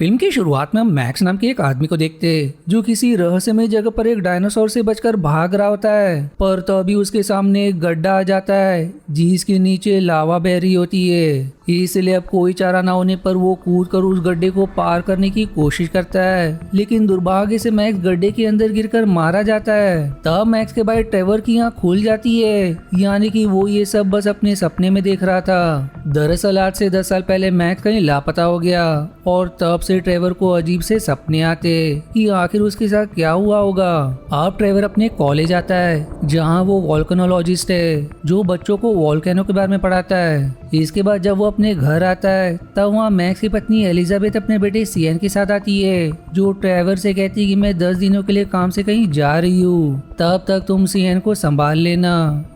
Film की शुरुआत में हम मैक्स नाम के एक आदमी को देखते हैं जो किसी रहस्यमय जगह पर एक डायनासोर से बचकर भाग रहा होता है। पर तभी उसके सामने एक गड्ढा आ जाता है जिसके नीचे लावा बह रही होती है। इसलिए अब कोई चारा ना होने पर वो कूद कर उस गड्ढे को पार करने की कोशिश करता है, लेकिन दुर्भाग्य से मैक्स गड्ढे के अंदर गिरकर मारा जाता है। तब मैक्स के भाई ट्रेवर की आंख खुल जाती है, यानी कि वो ये सब बस अपने सपने में देख रहा था। दरअसल आज से 10 साल पहले मैक्स कहीं लापता हो गया और तब से ट्रेवर को अजीब से सपने आते कि आखिर उसके साथ क्या हुआ होगा। अब ट्रेवर अपने कॉलेज आता है जहाँ वो वोल्केनोलॉजिस्ट है जो बच्चों को वोल्केनो के बारे में पढ़ाता है। इसके बाद जब वो अपने घर आता है तब वहाँ मैक्स की पत्नी एलिजाबेथ अपने बेटे सियन के साथ आती है जो ट्रेवर से कहती है कि मैं 10 दिनों के लिए काम से कहीं जा रही हूँ, तब तक तुम सियन को संभाल लेना।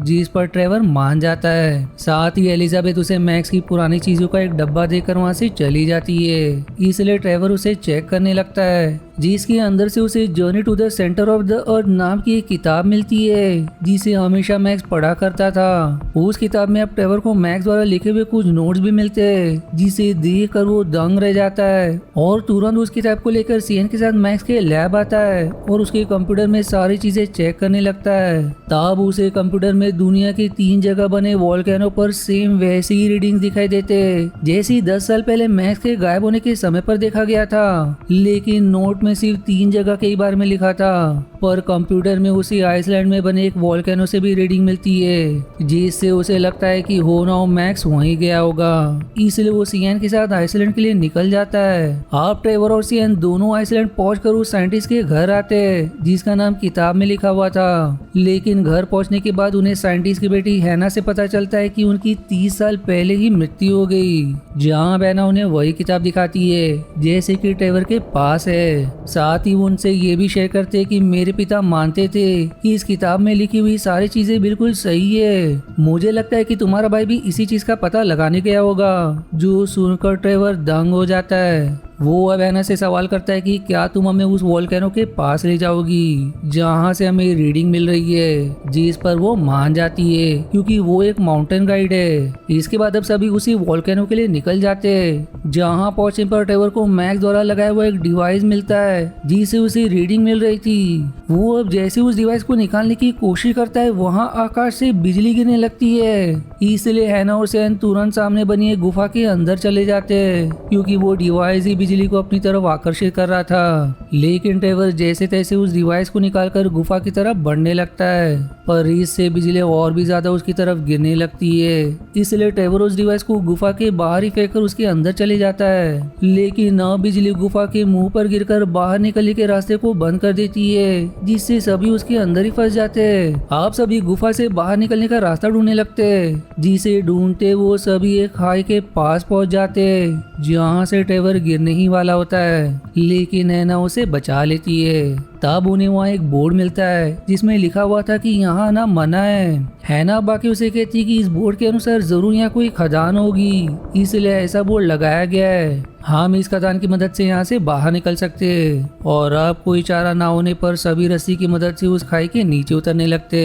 जिस पर ट्रेवर मान जाता है। साथ ही एलिजाबेथ उसे मैक्स की पुरानी चीजों का एक डब्बा देकर वहाँ से चली जाती है। इसलिए ट्रेवर उसे चेक करने लगता है जिसके अंदर से उसे journey to the centre of the earth नाम की एक किताब मिलती है जिसे हमेशा मैक्स पढ़ा करता था। उस किताब में अब ट्रेवर को मैक्स द्वारा लिखे हुए कुछ नोट्स भी मिलते हैं जिसे देख कर वो दंग रह जाता है और तुरंत उस किताब को लेकर सीएन के साथ मैक्स के लैब आता है और उसके कंप्यूटर में सारी चीजें चेक करने लगता है। तब उसे कंप्यूटर में दुनिया की 3 जगह बने वोल्केनो पर सेम वैसी ही रीडिंग दिखाई देते जैसी 10 साल पहले मैक्स के गायब होने के समय पर देखा गया था, लेकिन नोट में सिर्फ 3 जगह के बारे में लिखा था। पर कंप्यूटर में उसी आइसलैंड में बने एक वोल्केनो से भी रीडिंग मिलती है जिससे उसे लगता है कि हो ना हो मैक्स वहीं गया होगा। इसलिए वो सियन के साथ आइसलैंड के लिए निकल जाता है। अब ट्रेवर और सियन दोनों आइसलैंड पहुंचकर उस साइंटिस्ट के घर आते हैं जिसका नाम किताब में लिखा हुआ था, लेकिन घर पहुंचने के बाद उन्हें साइंटिस्ट की बेटी हैना से पता चलता है कि उनकी 30 साल पहले ही मृत्यु हो गई। जहाँ हैना उन्हें वही किताब दिखाती है जैसे कि ट्रेवर के पास है। साथ ही वो उनसे ये भी शेयर करते हैं कि मेरे पिता मानते थे कि इस किताब में लिखी हुई सारी चीजें बिल्कुल सही है। मुझे लगता है कि तुम्हारा भाई भी इसी चीज का पता लगाने गया होगा। जो सुनकर ट्रेवर दंग हो जाता है। वो अब हैना से सवाल करता है कि क्या तुम हमें उस वोल्केनो के पास ले जाओगी जहाँ से हमें रीडिंग मिल रही है, जिस पर वो मान जाती है क्योंकि वो एक माउंटेन गाइड है। इसके बाद अब सभी उसी वोल्केनो के लिए निकल जाते हैं। जहाँ पहुंचने पर ट्रेवर को मैक्स द्वारा लगाया हुआ एक डिवाइस मिलता है जिससे उसे रीडिंग मिल रही थी। वो अब जैसे उस डिवाइस को निकालने की कोशिश करता है वहाँ आकाश से बिजली गिरने लगती है। इसलिए हैना और सैन तुरंत सामने बनी एक गुफा के अंदर चले जाते हैं क्योंकि वो डिवाइस ही बिजली को अपनी तरफ आकर्षित कर रहा था। लेकिन ट्रेवर जैसे तैसे उस डिवाइस को निकालकर गुफा की तरफ बढ़ने लगता है, पर इससे बिजली और भी ज्यादा उसकी तरफ गिरने लगती है। इसलिए ट्रेवर उस डिवाइस को गुफा के बाहर ही फेंककर उसके अंदर चले जाता है, लेकिन न बिजली गुफा के मुंह पर गिरकर बाहर निकलने के रास्ते को बंद कर देती है जिससे सभी उसके अंदर ही फंस जाते हैं। आप सभी गुफा से बाहर निकलने का रास्ता ढूंढने लगते हैं, जिसे ढूंढते वो सभी एक खाई के पास पहुंच जाते हैं जहाँ से ट्रेवर गिरने ही वाला होता है, लेकिन हैना उसे बचा लेती है। तब उन्हें वहाँ एक बोर्ड मिलता है जिसमें लिखा हुआ था कि यहाँ आना मना है। हैना बाकी उसे कहती है कि इस बोर्ड के अनुसार जरूर यहाँ कोई खदान होगी, इसलिए ऐसा बोर्ड लगाया गया है। हम इस खदान की मदद से यहाँ से बाहर निकल सकते हैं। और अब कोई चारा ना होने पर सभी रस्सी की मदद से उस खाई के नीचे उतरने लगते।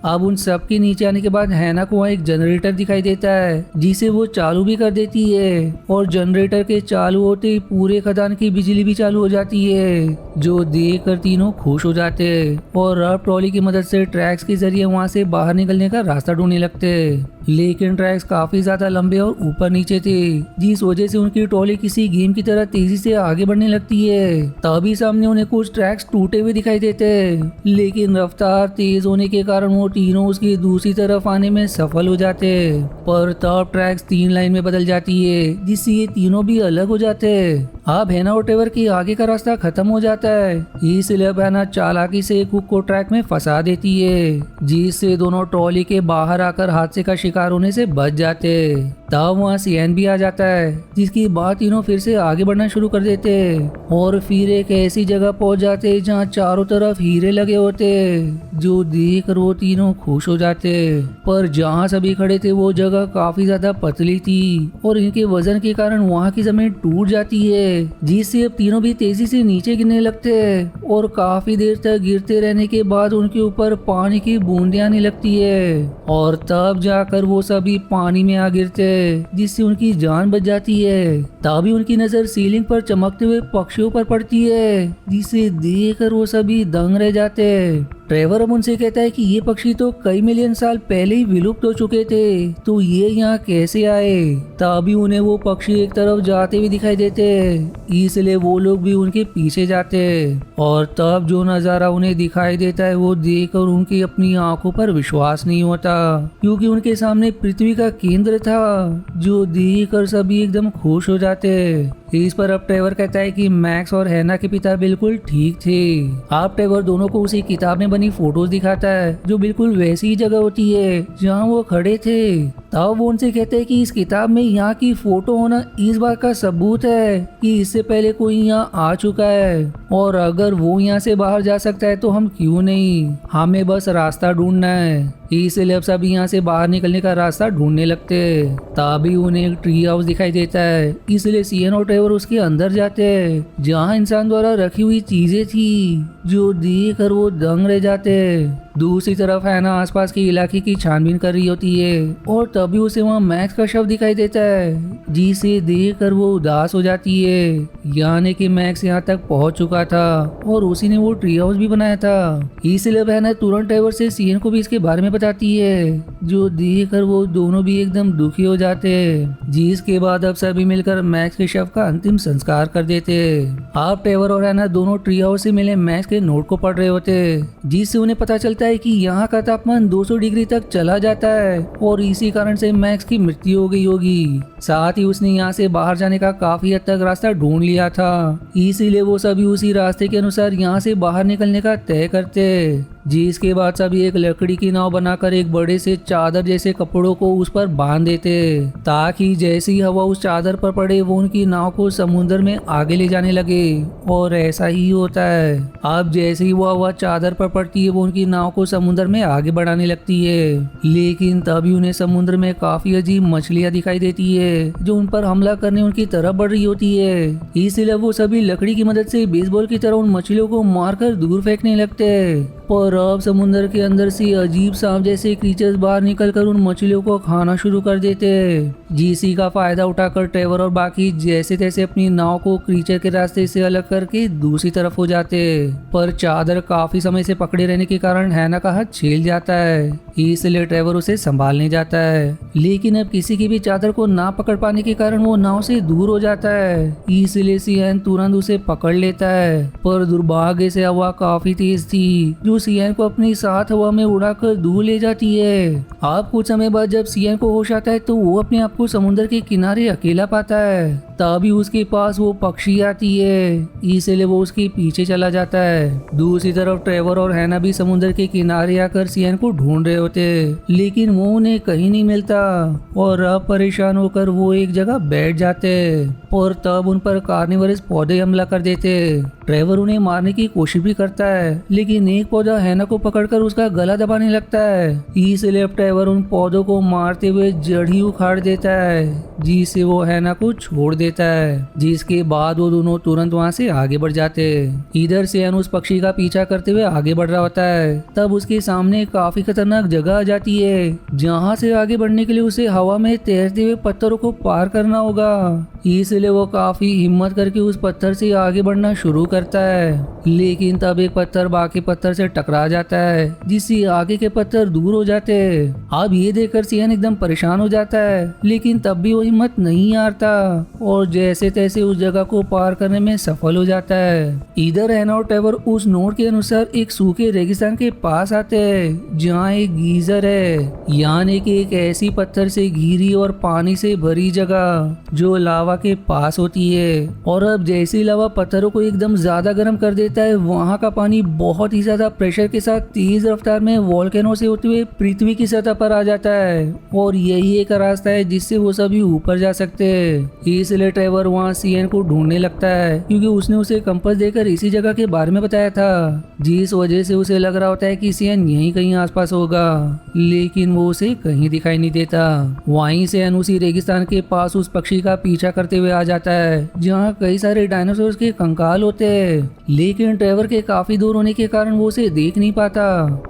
अब उन सब के नीचे आने के बाद हैना को वहाँ एक जनरेटर दिखाई देता है जिसे वो चालू भी कर देती है और जनरेटर के चालू होते ही पूरे खदान की बिजली भी चालू हो जाती है, जो देख कर तीनों खुश हो जाते और अब ट्रॉली की मदद से ट्रैक्स के जरिए वहाँ से बाहर निकलने का रास्ता ढूंढने लगते। लेकिन ट्रैक्स काफी ज्यादा लंबे और ऊपर नीचे थे जिस वजह से उनकी ट्रॉली किसी गेम की तरह तेजी से आगे बढ़ने लगती है। तभी सामने उन्हें कुछ ट्रैक्स टूटे हुए दिखाई देते हैं, लेकिन रफ्तार तेज होने के कारण वो तीनों उसकी दूसरी तरफ आने में सफल हो जाते। पर तब ट्रैक्स 3 लाइन में बदल जाती है जिससे ये तीनों भी अलग हो जाते। अब हैना और ट्रेवर की आगे का रास्ता खत्म हो जाता है, इसलिए अब हैना चालाकी से एक हुक को ट्रैक में फंसा देती है जिससे दोनों ट्रॉली के बाहर आकर हादसे का शिकार होने से बच जाते। तब वहाँ सियन भी आ जाता है जिसकी बाद तीनों फिर से आगे बढ़ना शुरू कर देते और फिर एक ऐसी जगह पहुंच जाते जहाँ चारों तरफ हीरे लगे होते, जो देख कर वो तीनों खुश हो जाते। पर जहाँ सभी खड़े थे वो जगह काफी ज्यादा पतली थी और इनके वजन के कारण वहाँ की जमीन टूट जाती है जिससे अब तीनों भी तेजी से नीचे गिरने लगते और काफी देर तक गिरते रहने के बाद उनके ऊपर पानी की बूंदें आने लगती है और तब जाकर वो सभी पानी में आ गिरते जिससे उनकी जान बच जाती है। तभी उनकी नजर सीलिंग पर चमकते हुए पक्षियों पर पड़ती है, जिसे देखकर वो सभी दंग रह जाते हैं। ट्रेवर अब उनसे कहता है कि ये पक्षी तो कई मिलियन साल पहले ही विलुप्त हो चुके थे, तो ये यहाँ कैसे आए। तभी उन्हें वो पक्षी एक तरफ जाते हुए दिखाई देते हैं, इसलिए वो लोग भी उनके पीछे जाते हैं। और तब जो नजारा उन्हें दिखाई देता है वो देखकर उनकी अपनी आंखों पर विश्वास नहीं होता, क्योंकि उनके सामने पृथ्वी का केंद्र था, जो देखकर सभी एकदम खुश हो जाते हैं। इस पर अब ट्रेवर कहता है कि मैक्स और हैना के पिता बिल्कुल ठीक थे। अब ट्रेवर दोनों को उसी किताब में बनी फोटोज दिखाता है, जो बिल्कुल वैसी ही जगह होती है जहाँ वो खड़े थे। तब वो उनसे कहते हैं कि इस किताब में यहाँ की फोटो होना इस बात का सबूत है कि इससे पहले कोई यहाँ आ चुका है, और अगर वो यहाँ से बाहर जा सकता है तो हम क्यों नहीं, हमें बस रास्ता ढूंढना है। इसलिए अब सभी यहाँ से बाहर निकलने का रास्ता ढूंढने लगते हैं। तभी उन्हें एक ट्री हाउस दिखाई देता है, इसलिए सीएन और ट्रेवर उसके अंदर जाते हैं, जहाँ इंसान द्वारा रखी हुई चीजें थी, जो देखकर वो दंग रह जाते हैं। दूसरी तरफ हैना आसपास के इलाके की छानबीन कर रही होती है, और तभी उसे वहाँ मैक्स का शव दिखाई देता है, जिसे देखकर वो उदास हो जाती है। यानी कि मैक्स यहाँ तक पहुँच चुका था और उसी ने वो ट्री हाउस भी बनाया था। इसलिए हैना तुरंत ट्रेवर से सीएन को भी इसके बारे में बताती है, जो देखकर वो दोनों भी एकदम दुखी हो जाते हैं। जिसके बाद अब सभी मिलकर मैक्स के शव का अंतिम संस्कार कर देते। अब ट्रेवर और हैना दोनों ट्री हाउस से मिले मैक्स के नोट को पढ़ रहे होते, जिससे उन्हें पता चलता है कि यहाँ का तापमान 200 डिग्री तक चला जाता है, और इसी कारण से मैक्स की मृत्यु हो गई होगी। साथ ही उसने यहाँ से बाहर जाने का काफी हद तक रास्ता ढूंढ लिया था, इसीलिए वो सभी उसी रास्ते के अनुसार यहाँ से बाहर निकलने का तय करते। जिसके बाद सभी एक लकड़ी की नाव बनाकर एक बड़े से चादर जैसे कपड़ों को उस पर बांध देते, ताकि जैसी हवा उस चादर पर पड़े वो उनकी नाव को समुद्र में आगे ले जाने लगे। और ऐसा ही होता है। अब जैसे ही वो हवा चादर पर पड़ती है वो उनकी नाव को समुद्र में आगे बढ़ाने लगती है, लेकिन तभी उन्हें समुद्र में काफी अजीब मछलियां दिखाई देती है, जो उन पर हमला करने उनकी तरफ बढ़ रही होती है। इसलिए वो सभी लकड़ी की मदद से बेसबॉल की तरह उन मछलियों को मारकर दूर फेंकने लगते हैं। पर अब समुद्र के अंदर से अजीब सांप जैसे क्रीचर्स बाहर निकलकर उन मछलियों को खाना शुरू कर देते हैं। जीसी का फायदा उठाकर ट्रेवर और बाकी जैसे तैसे अपनी नाव को क्रीचर के रास्ते से अलग करके दूसरी तरफ हो जाते, पर चादर काफी समय से पकड़े रहने के कारण हैना का हाथ छील जाता है, इसलिए ट्रेवर उसे संभालने जाता है। लेकिन अब किसी की भी चादर को ना पकड़ पाने के कारण वो नाव से दूर हो जाता है, इसलिए सीएन तुरंत उसे पकड़ लेता है। पर दुर्भाग्य से हवा काफी तेज थी, जो सीएन को अपनी साथ हवा में उड़ाकर दूर ले जाती है। अब कुछ समय बाद जब सीएन को होश आता है तो वो अपने आप को समुद्र के किनारे अकेला पाता है। तभी उसके पास वो पक्षी आती है, इसलिए वो उसके पीछे चला जाता है। दूसरी तरफ ट्रेवर और हैना भी समुद्र के किनारे आकर सीएन को ढूंढ रहे होते, लेकिन वो उन्हें कहीं नहीं मिलता, और अब परेशान होकर वो एक जगह बैठ जाते, और तब उन पर कार्निवरस पौधे हमला कर देते। ट्रेवर उन्हें मारने की कोशिश भी करता है, लेकिन एक पौधा हैना को पकड़कर उसका गला दबाने लगता है, इसलिए अब ट्रेवर उन पौधों को मारते हुए जड़ ही उखाड़ देता है, जिससे वो हैना को छोड़ देता है। जिसके बाद वो दोनों तुरंत वहाँ से आगे बढ़ जाते। इधर से उस पक्षी का पीछा करते हुए आगे बढ़ रहा होता है, तब उसके सामने काफी खतरनाक जगह आ जाती है, जहाँ से आगे बढ़ने के लिए उसे हवा में तैरते हुए पत्थरों को पार करना होगा। इसलिए वो काफी हिम्मत करके उस पत्थर से आगे बढ़ना शुरू करता है, लेकिन तब एक पत्थर बाकी पत्थर से टकरा जाता है, जिससे आगे के पत्थर दूर हो जाते हैं। अब ये देखकर सीएन एकदम परेशान हो जाता है, लेकिन तब भी वो हिम्मत नहीं हारता और जैसे तैसे उस जगह को पार करने में सफल हो जाता है। इधर हैना और ट्रेवर उस नोट के अनुसार एक सूखे रेगिस्तान के पास आते हैं, जहाँ एक गीजर है, यानी कि एक ऐसी पत्थर से घिरी और पानी से भरी जगह जो लावा के पास होती है। और अब जैसे लावा पत्थरों को एकदम ज्यादा गर्म कर देता है, वहाँ का पानी बहुत ही ज्यादा प्रेशर के साथ तेज रफ्तार में वोल्केनो से होते हुए पृथ्वी की सतह पर आ जाता है, और यही एक रास्ता है जिससे वो सभी ऊपर जा सकते हैं। इसलिए ट्रेवर वहाँ सीएन को ढूंढने लगता है, क्योंकि उसने उसे कंपास देकर इसी जगह के बारे में बताया था, जिस वजह से उसे लग रहा होता है कि सीएन यहीं कहीं आसपास होगा, लेकिन वो उसे कहीं दिखाई नहीं देता। वहीं से उसी रेगिस्तान के पास उस पक्षी का पीछा करते हुए आ जाता है, जहाँ कई सारे डायनासोर के कंकाल होते हैं, लेकिन ट्रेवर के काफी दूर होने के कारण वो उसे देख नहीं पाता।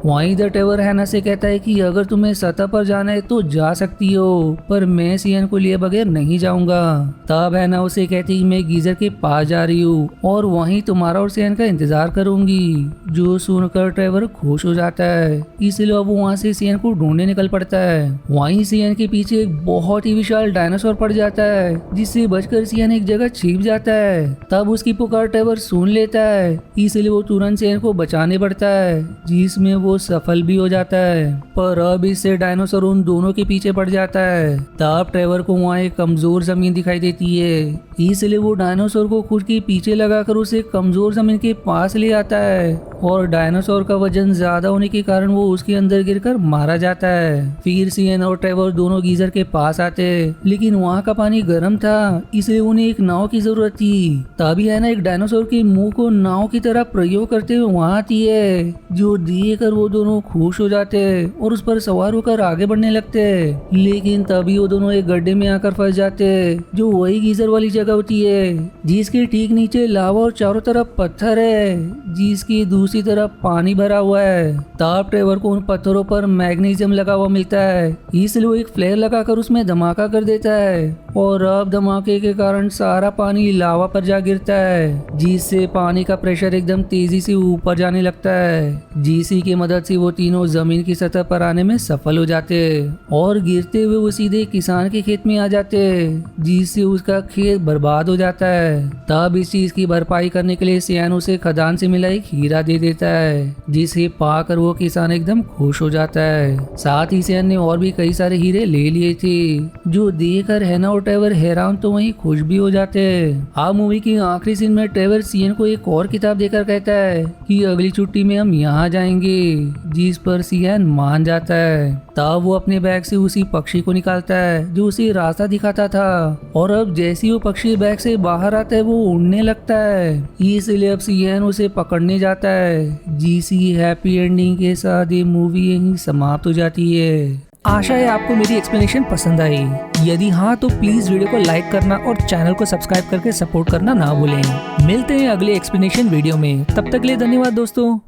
वहीं द टेवर हैना से कहता है कि अगर तुम्हें सतह पर जाना है तो जा सकती हो, पर मैं सियन को लिए बगैर नहीं जाऊंगा। तब हैना उसे कहती मैं गीजर के पास जा रही हूँ और वहीं तुम्हारा और सियन का इंतजार करूंगी। जो सुनकर ट्रेवर खुश हो जाता है, इसलिए वो वहाँ से सियन को ढूंढने निकल पड़ता है। वहीं सियन के पीछे एक बहुत ही विशाल डायनासोर पड़ जाता है, जिससे बचकर सियन एक जगह छिप जाता है। तब उसकी पुकार ट्रेवर सुन लेता है, इसलिए वो तुरंत सियन को बचाने पड़ता है, जिसमें वो सफल भी हो जाता है। पर अब इससे डायनासोर उन दोनों के पीछे पड़ जाता है। तब ट्रेवर को वहाँ एक कमजोर जमीन दिखाई देती है, इसलिए वो डायनासोर को खुद के पीछे लगाकर उसे कमजोर जमीन के पास ले आता है और डायनासोर का वजन ज्यादा होने के कारण वो उसके अंदर गिरकर मारा जाता है। फिर सियन और ट्रेवर दोनों गीजर के पास आते, लेकिन वहाँ का पानी गर्म था, इसलिए उन्हें एक नाव की जरूरत थी। तभी है ना एक डायनासोर के मुंह को नाव की तरह प्रयोग करते हुए वहाँ आती है, जो देखकर वो दोनों खुश हो जाते और उस पर सवार होकर आगे बढ़ने लगते। लेकिन तभी वो दोनों एक गड्ढे में आकर फंस जाते, जो वही गीजर वाली जगह होती है, जिसके ठीक नीचे लावा और चारों तरफ पत्थर है, जिसकी दूसरी तरफ पानी भरा हुआ है। तब ट्रेवर को उन पत्थरों पर मैग्नीशियम लगा हुआ मिलता है, इसलिए वो एक फ्लेयर लगाकर उसमें धमाका कर देता है और अब धमाके के कारण सारा पानी लावा पर जा गिरता है, जिससे पानी का प्रेशर एकदम तेजी से ऊपर जाने लगता है। जिसी की मदद से वो तीनों जमीन की सतह पर आने में सफल हो जाते और गिरते हुए वो सीधे किसान के खेत में आ जाते, जिससे उसका खेत बर्बाद हो जाता है। तब इस चीज की भरपाई करने के लिए सियान उसे खदान से मिला एक हीरा दे देता है, जिसे पाकर वो किसान एकदम खुश हो जाता है। साथ ही सियान ने और भी कई सारे हीरे ले लिए थे, जो देखकर हैना और ट्रेवर हैरान तो वहीं खुश भी हो जाते। अब मूवी की आखिरी सीन में ट्रेवर सियन को एक और किताब देकर कहता है कि अगली छुट्टी में हम यहाँ जाएंगे, जिस पर सियन मान जाता है। तब वो अपने बैग से उसी पक्षी को निकालता है जो उसे रास्ता दिखाता था, और अब जैसे वो पक्षी बैग से बाहर आता है वो उड़ने लगता है, इसलिए अब सियन उसे पकड़ने जाता है। जीसी हैप्पी एंडिंग के साथ ये मूवी यहीं समाप्त हो जाती है। आशा है आपको मेरी एक्सप्लेनेशन पसंद आई। यदि हाँ तो प्लीज वीडियो को लाइक करना और चैनल को सब्सक्राइब करके सपोर्ट करना ना भूलें। मिलते हैं अगले एक्सप्लेनेशन वीडियो में, तब तक के लिए धन्यवाद दोस्तों।